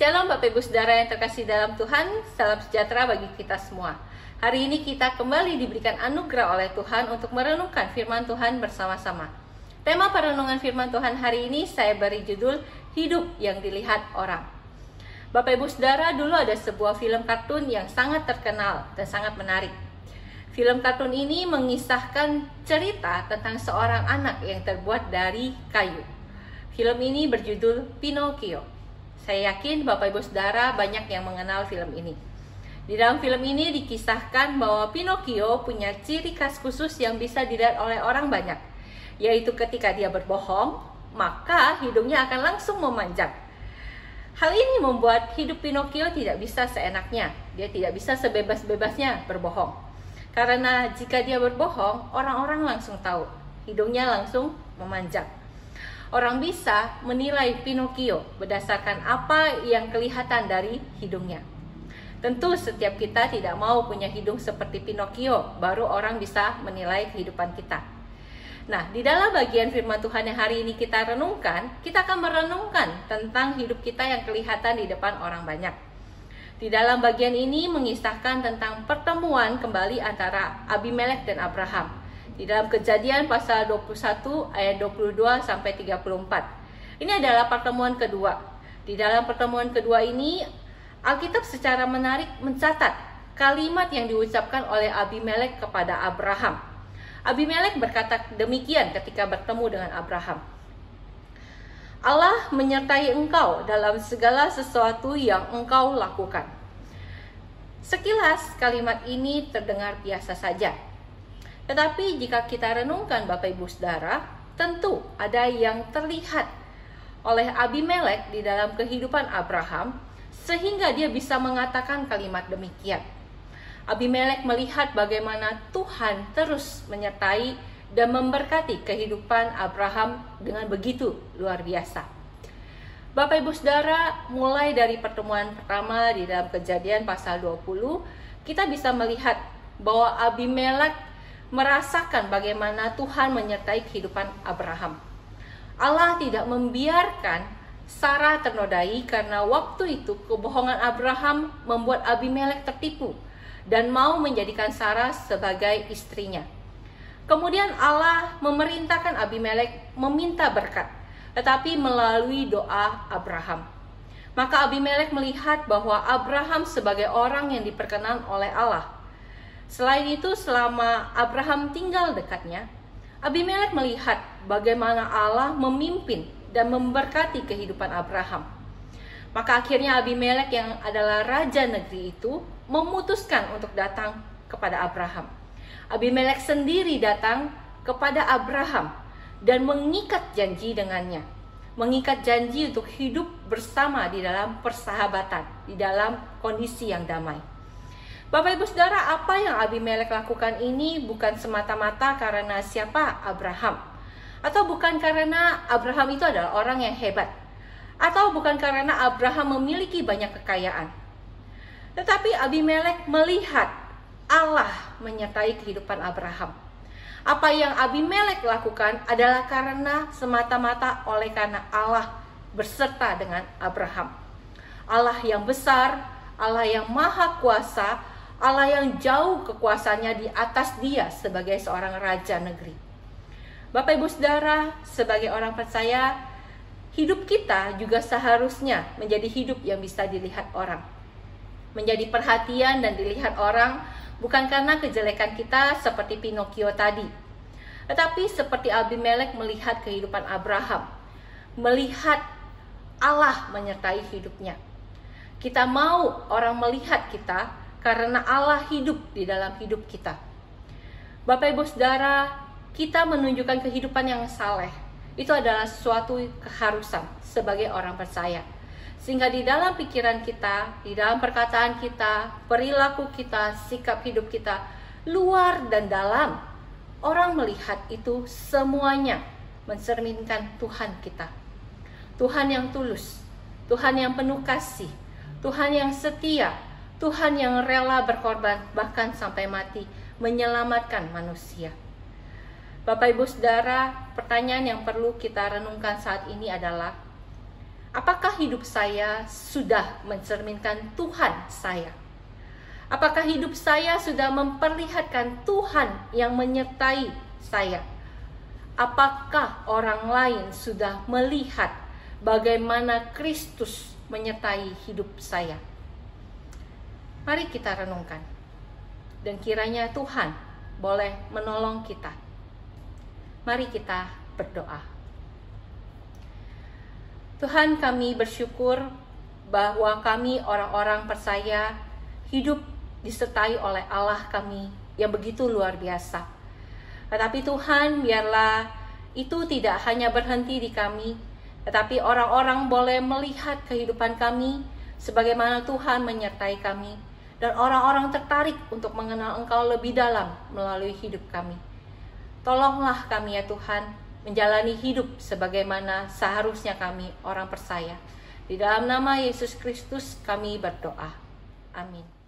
Shalom Bapak Ibu Saudara yang terkasih dalam Tuhan, salam sejahtera bagi kita semua. Hari ini kita kembali diberikan anugerah oleh Tuhan untuk merenungkan firman Tuhan bersama-sama. Tema perenungan firman Tuhan hari ini saya beri judul Hidup yang Dilihat Orang. Bapak Ibu Saudara, dulu ada sebuah film kartun yang sangat terkenal dan sangat menarik. Film kartun ini mengisahkan cerita tentang seorang anak yang terbuat dari kayu. Film ini berjudul Pinocchio. Saya yakin Bapak Ibu Saudara banyak yang mengenal film ini. Di dalam film ini dikisahkan bahwa Pinocchio punya ciri khas khusus yang bisa dilihat oleh orang banyak, yaitu ketika dia berbohong, maka hidungnya akan langsung memanjang. Hal ini membuat hidup Pinocchio tidak bisa seenaknya. Dia tidak bisa sebebas-bebasnya berbohong. Karena jika dia berbohong, orang-orang langsung tahu. Hidungnya langsung memanjang. Orang bisa menilai Pinocchio berdasarkan apa yang kelihatan dari hidungnya. Tentu setiap kita tidak mau punya hidung seperti Pinocchio, baru orang bisa menilai kehidupan kita. Nah, di dalam bagian firman Tuhan yang hari ini kita renungkan, kita akan merenungkan tentang hidup kita yang kelihatan di depan orang banyak. Di dalam bagian ini mengisahkan tentang pertemuan kembali antara Abimelek dan Abraham. Di dalam Kejadian pasal 21 ayat 22 sampai 34. Ini adalah pertemuan kedua. Di dalam pertemuan kedua ini, Alkitab secara menarik mencatat kalimat yang diucapkan oleh Abimelek kepada Abraham. Abimelek berkata demikian ketika bertemu dengan Abraham. Allah menyertai engkau dalam segala sesuatu yang engkau lakukan. Sekilas kalimat ini terdengar biasa saja. Tetapi jika kita renungkan Bapak Ibu Saudara, tentu ada yang terlihat oleh Abimelek di dalam kehidupan Abraham sehingga dia bisa mengatakan kalimat demikian. Abimelek melihat bagaimana Tuhan terus menyertai dan memberkati kehidupan Abraham dengan begitu luar biasa. Bapak Ibu Saudara, mulai dari pertemuan pertama di dalam Kejadian pasal 20, kita bisa melihat bahwa Abimelek merasakan bagaimana Tuhan menyertai kehidupan Abraham. Allah tidak membiarkan Sarah ternodai karena waktu itu kebohongan Abraham membuat Abimelek tertipu dan mau menjadikan Sarah sebagai istrinya. Kemudian Allah memerintahkan Abimelek meminta berkat, tetapi melalui doa Abraham. Maka Abimelek melihat bahwa Abraham sebagai orang yang diperkenan oleh Allah. Selain itu, selama Abraham tinggal dekatnya, Abimelek melihat bagaimana Allah memimpin dan memberkati kehidupan Abraham. Maka akhirnya Abimelek yang adalah raja negeri itu memutuskan untuk datang kepada Abraham. Abimelek sendiri datang kepada Abraham dan mengikat janji dengannya. Mengikat janji untuk hidup bersama di dalam persahabatan, di dalam kondisi yang damai. Bapak Ibu Saudara, apa yang Abimelek lakukan ini bukan semata-mata karena siapa Abraham, atau bukan karena Abraham itu adalah orang yang hebat, atau bukan karena Abraham memiliki banyak kekayaan. Tetapi Abimelek melihat Allah menyertai kehidupan Abraham. Apa yang Abimelek lakukan adalah karena semata-mata oleh karena Allah berserta dengan Abraham. Allah yang besar, Allah yang maha kuasa, Allah yang jauh kekuasaannya di atas dia sebagai seorang raja negeri. Bapak Ibu Saudara, sebagai orang percaya, hidup kita juga seharusnya menjadi hidup yang bisa dilihat orang. Menjadi perhatian dan dilihat orang bukan karena kejelekan kita seperti Pinocchio tadi, tetapi seperti Abimelek melihat kehidupan Abraham, melihat Allah menyertai hidupnya. Kita mau orang melihat kita karena Allah hidup di dalam hidup kita. Bapak Ibu Saudara, kita menunjukkan kehidupan yang saleh. Itu adalah suatu keharusan sebagai orang percaya. Sehingga di dalam pikiran kita, di dalam perkataan kita, perilaku kita, sikap hidup kita, luar dan dalam, orang melihat itu semuanya mencerminkan Tuhan kita. Tuhan yang tulus, Tuhan yang penuh kasih, Tuhan yang setia, Tuhan yang rela berkorban bahkan sampai mati menyelamatkan manusia. Bapak Ibu Saudara, pertanyaan yang perlu kita renungkan saat ini adalah, Apakah hidup saya sudah mencerminkan Tuhan saya? Apakah hidup saya sudah memperlihatkan Tuhan yang menyertai saya? Apakah orang lain sudah melihat bagaimana Kristus menyertai hidup saya? Mari kita renungkan. Dan kiranya Tuhan boleh menolong kita. Mari kita berdoa. Tuhan, kami bersyukur bahwa kami orang-orang percaya hidup disertai oleh Allah kami yang begitu luar biasa. Tetapi Tuhan, biarlah itu tidak hanya berhenti di kami, tetapi orang-orang boleh melihat kehidupan kami sebagaimana Tuhan menyertai kami, dan orang-orang tertarik untuk mengenal Engkau lebih dalam melalui hidup kami. Tolonglah kami ya Tuhan, menjalani hidup sebagaimana seharusnya kami orang percaya. Di dalam nama Yesus Kristus kami berdoa. Amin.